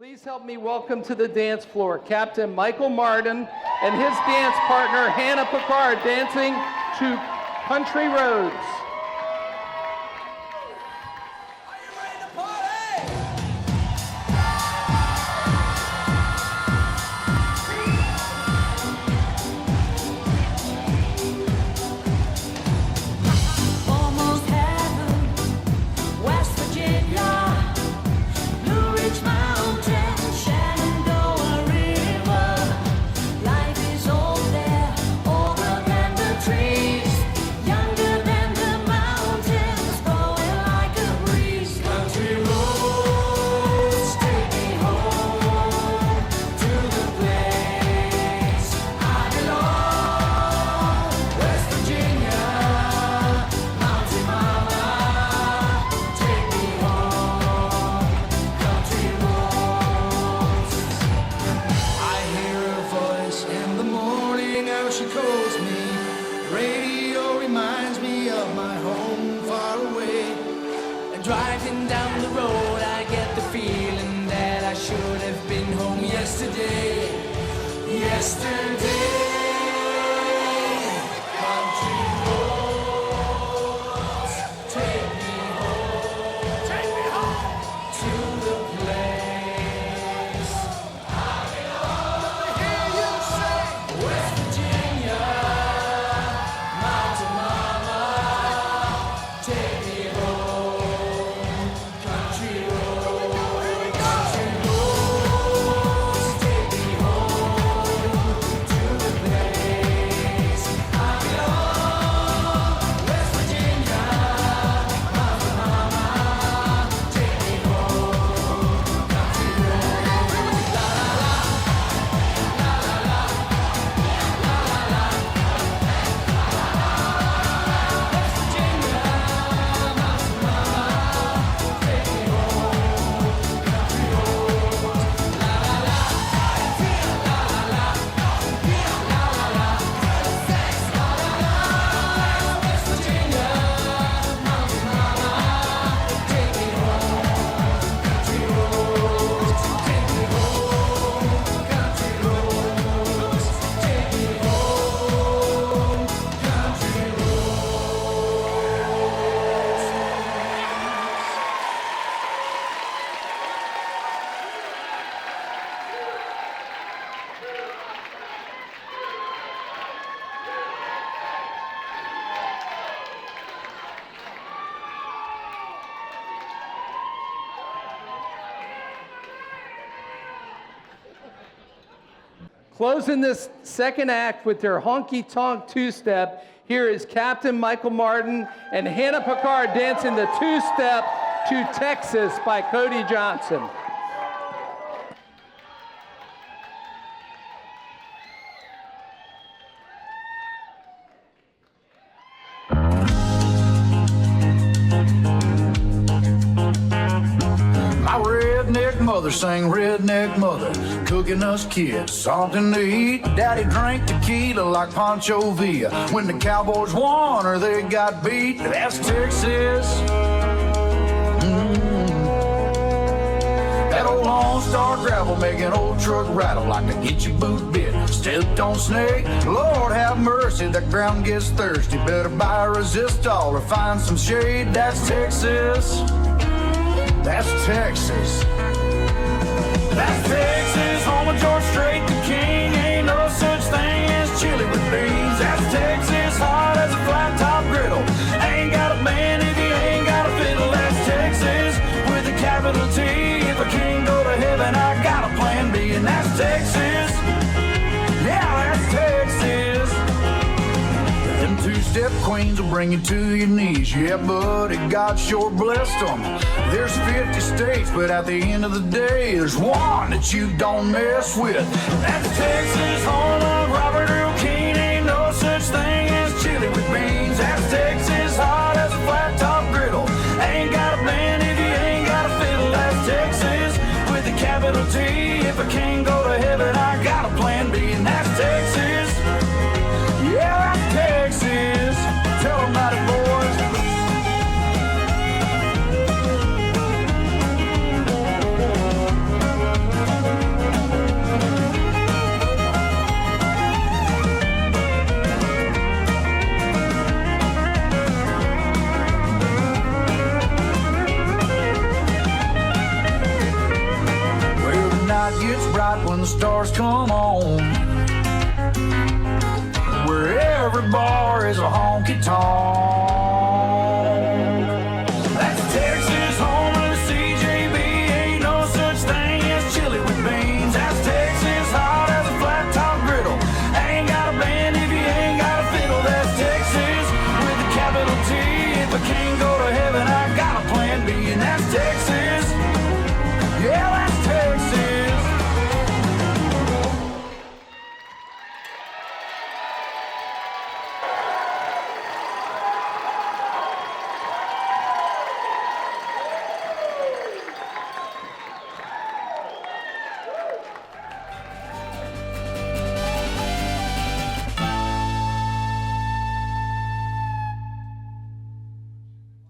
Please help me welcome to the dance floor Captain Michael Marden and his dance partner Hannah Pickard dancing to Country Roads. She calls me. Radio reminds me of my home far away. And driving down the road, I get the feeling that I should have been home yesterday. Yesterday. Country roads, take me home to the place I belong. I hear you say, West Virginia, Mountain Mama, take me home. Country roads, take me home to the place I belong. West Virginia, Mountain Mama, take me home. Country roads, la la la, la la la, la la la. West Virginia, Mountain Mama, take me home. Country roads, la la la, la la la, la la la, sex, la la la. West Virginia, Mountain Mama, take me home. Country roads, take me home. Country roads, take me home. Country Closing this second act with their honky-tonk two-step, here is Captain Michael Marden and Hannah Pickard dancing the two-step to Texas by Cody Johnson. My redneck mother sang redneck mother, cooking us kids something to eat. Daddy drank tequila like Pancho Villa. When the Cowboys won or they got beat, that's Texas. That old Lone Star gravel making old truck rattle like to get your boot bit. Stepped on snake, Lord have mercy, the ground gets thirsty. Better buy a resistol or find some shade. That's Texas. That's Texas. That's Texas, home of George Strait, the king. Ain't no such thing as chili with beans. That's Texas, hard as a flat top griddle. Ain't got a man if you ain't got a fiddle. That's Texas, with a capital T. If I can't go to heaven, I got a plan B, and that's Texas. Yeah, that's Texas. Them two-step queens will bring you to your knees. Yeah, buddy, God sure blessed them. There's 50 states, but at the end of the day, there's one that you don't mess with. That's Texas, home of Robert Earl King. Ain't no such thing as chili with beans. That's Texas, hard as a flat top griddle. Ain't got a band if you ain't got a fiddle. That's Texas, with a capital T. If I can't go to heaven, I got a plan B, and that's Texas. Yeah, that's Texas. Tell 'em about it, boys. gets bright when the stars come on. Where every bar is a honky tonk. That's Texas, home of the CJB. Ain't no such thing as chili with beans. That's Texas, hot as a flat top griddle. Ain't got a band if you ain't got a fiddle. That's Texas with a capital T. If I can't go to heaven, I got a plan B, and that's Texas. Yeah.